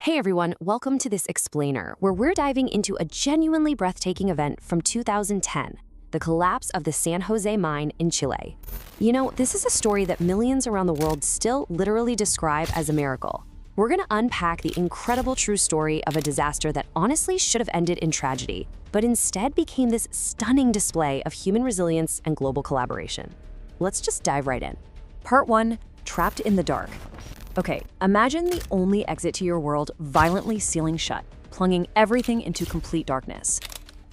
Hey everyone, welcome to this explainer, where we're diving into a genuinely breathtaking event from 2010, the collapse of the San Jose mine in Chile. You know, this is a story that millions around the world still literally describe as a miracle. We're going to unpack the incredible true story of a disaster that honestly should have ended in tragedy, but instead became this stunning display of human resilience and global collaboration. Let's just dive right in. Part 1, Trapped in the Dark. Okay, imagine the only exit to your world violently sealing shut, plunging everything into complete darkness.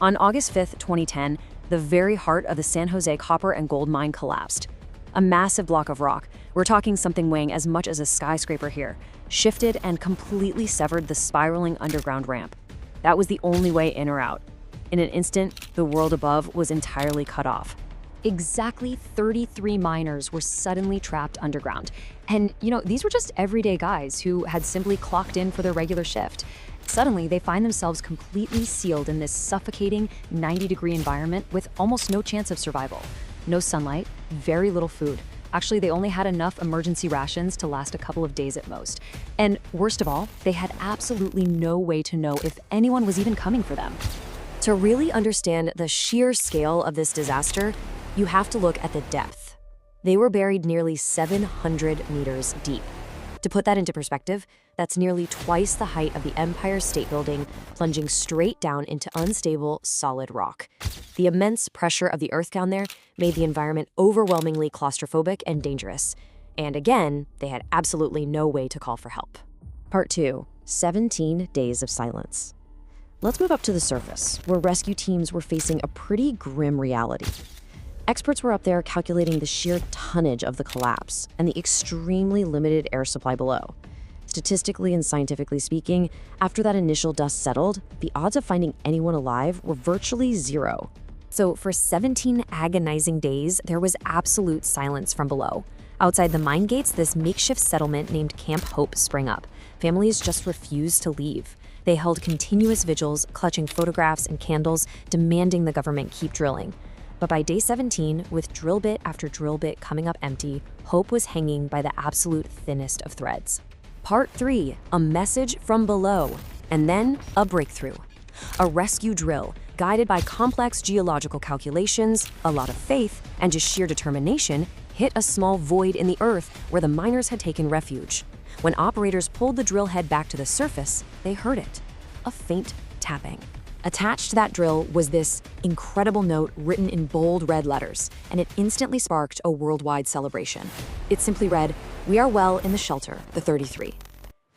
On August 5th, 2010, the very heart of the San Jose copper and gold mine collapsed. A massive block of rock, we're talking something weighing as much as a skyscraper here, shifted and completely severed the spiraling underground ramp. That was the only way in or out. In an instant, the world above was entirely cut off. Exactly 33 miners were suddenly trapped underground. And, these were just everyday guys who had simply clocked in for their regular shift. Suddenly, they find themselves completely sealed in this suffocating 90-degree environment with almost no chance of survival. No sunlight, very little food. Actually, they only had enough emergency rations to last a couple of days at most. And worst of all, they had absolutely no way to know if anyone was even coming for them. To really understand the sheer scale of this disaster, you have to look at the depth. They were buried nearly 700 meters deep. To put that into perspective, that's nearly twice the height of the Empire State Building, plunging straight down into unstable, solid rock. The immense pressure of the earth down there made the environment overwhelmingly claustrophobic and dangerous. And again, they had absolutely no way to call for help. Part 2, 17 Days of Silence. Let's move up to the surface, where rescue teams were facing a pretty grim reality. Experts were up there calculating the sheer tonnage of the collapse and the extremely limited air supply below. Statistically and scientifically speaking, after that initial dust settled, the odds of finding anyone alive were virtually zero. So for 17 agonizing days, there was absolute silence from below. Outside the mine gates, this makeshift settlement named Camp Hope sprang up. Families just refused to leave. They held continuous vigils, clutching photographs and candles, demanding the government keep drilling. But by day 17, with drill bit after drill bit coming up empty, hope was hanging by the absolute thinnest of threads. Part 3, a message from below, and then a breakthrough. A rescue drill, guided by complex geological calculations, a lot of faith, and just sheer determination, hit a small void in the earth where the miners had taken refuge. When operators pulled the drill head back to the surface, they heard it, a faint tapping. Attached to that drill was this incredible note written in bold red letters, and it instantly sparked a worldwide celebration. It simply read, "We are well in the shelter, the 33."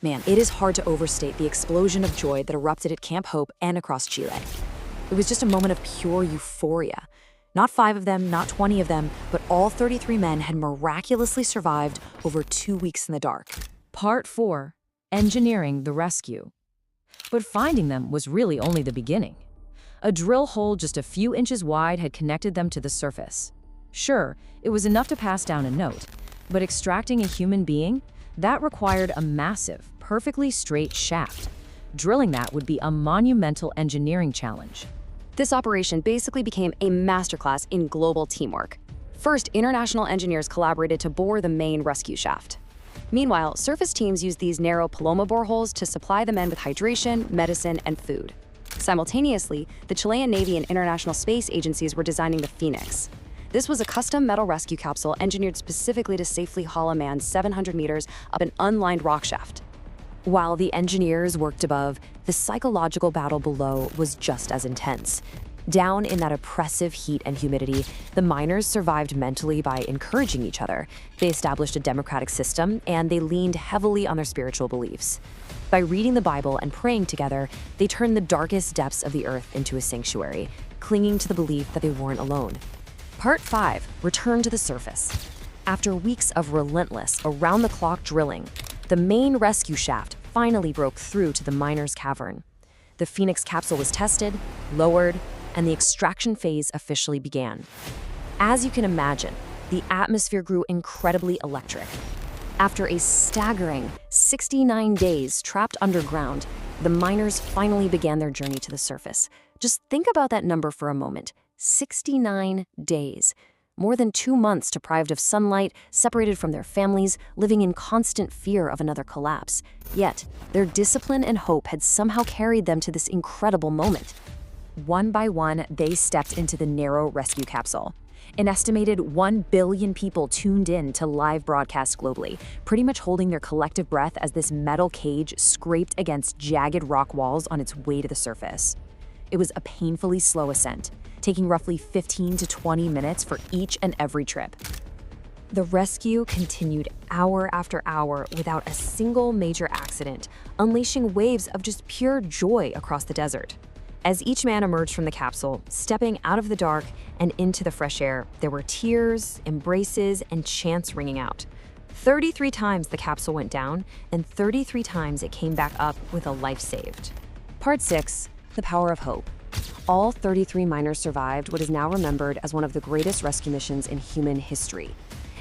Man, it is hard to overstate the explosion of joy that erupted at Camp Hope and across Chile. It was just a moment of pure euphoria. Not 5 of them, not 20 of them, but all 33 men had miraculously survived over 2 weeks in the dark. Part 4, Engineering the Rescue. But finding them was really only the beginning. A drill hole just a few inches wide had connected them to the surface. Sure, it was enough to pass down a note, but extracting a human being? That required a massive, perfectly straight shaft. Drilling that would be a monumental engineering challenge. This operation basically became a masterclass in global teamwork. First, international engineers collaborated to bore the main rescue shaft. Meanwhile, surface teams used these narrow Paloma boreholes to supply the men with hydration, medicine, and food. Simultaneously, the Chilean Navy and international space agencies were designing the Phoenix. This was a custom metal rescue capsule engineered specifically to safely haul a man 700 meters up an unlined rock shaft. While the engineers worked above, the psychological battle below was just as intense. Down in that oppressive heat and humidity, the miners survived mentally by encouraging each other. They established a democratic system, and they leaned heavily on their spiritual beliefs. By reading the Bible and praying together, they turned the darkest depths of the earth into a sanctuary, clinging to the belief that they weren't alone. Part 5, Return to the Surface. After weeks of relentless, around-the-clock drilling, the main rescue shaft finally broke through to the miners' cavern. The Phoenix capsule was tested, lowered, and the extraction phase officially began. As you can imagine, the atmosphere grew incredibly electric. After a staggering 69 days trapped underground, the miners finally began their journey to the surface. Just think about that number for a moment. 69 days. More than 2 months deprived of sunlight, separated from their families, living in constant fear of another collapse. Yet, their discipline and hope had somehow carried them to this incredible moment. One by one, they stepped into the narrow rescue capsule. An estimated 1 billion people tuned in to live broadcasts globally, pretty much holding their collective breath as this metal cage scraped against jagged rock walls on its way to the surface. It was a painfully slow ascent, taking roughly 15 to 20 minutes for each and every trip. The rescue continued hour after hour without a single major accident, unleashing waves of just pure joy across the desert. As each man emerged from the capsule, stepping out of the dark and into the fresh air, there were tears, embraces, and chants ringing out. 33 times the capsule went down, and 33 times it came back up with a life saved. Part 6. The Power of Hope. All 33 miners survived what is now remembered as one of the greatest rescue missions in human history.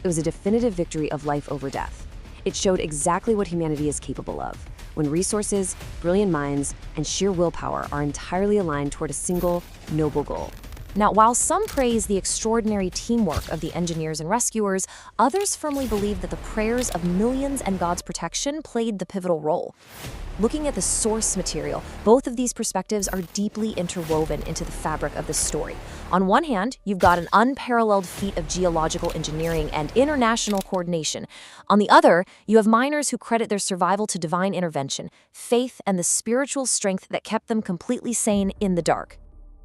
It was a definitive victory of life over death. It showed exactly what humanity is capable of, when resources, brilliant minds, and sheer willpower are entirely aligned toward a single, noble goal. Now, while some praise the extraordinary teamwork of the engineers and rescuers, others firmly believe that the prayers of millions and God's protection played the pivotal role. Looking at the source material, both of these perspectives are deeply interwoven into the fabric of this story. On one hand, you've got an unparalleled feat of geological engineering and international coordination. On the other, you have miners who credit their survival to divine intervention, faith, and the spiritual strength that kept them completely sane in the dark.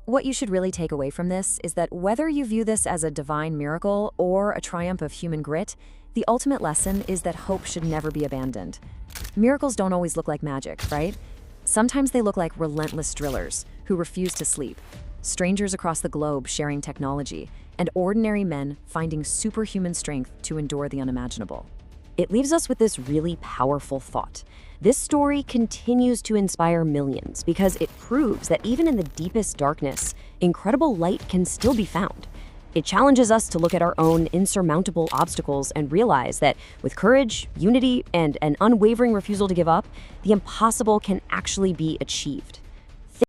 What you should really take away from this is that whether you view this as a divine miracle or a triumph of human grit, the ultimate lesson is that hope should never be abandoned. Miracles don't always look like magic, right? Sometimes they look like relentless drillers who refuse to sleep, strangers across the globe sharing technology, and ordinary men finding superhuman strength to endure the unimaginable. It leaves us with this really powerful thought. This story continues to inspire millions because it proves that even in the deepest darkness, incredible light can still be found. It challenges us to look at our own insurmountable obstacles and realize that with courage, unity, and an unwavering refusal to give up, the impossible can actually be achieved.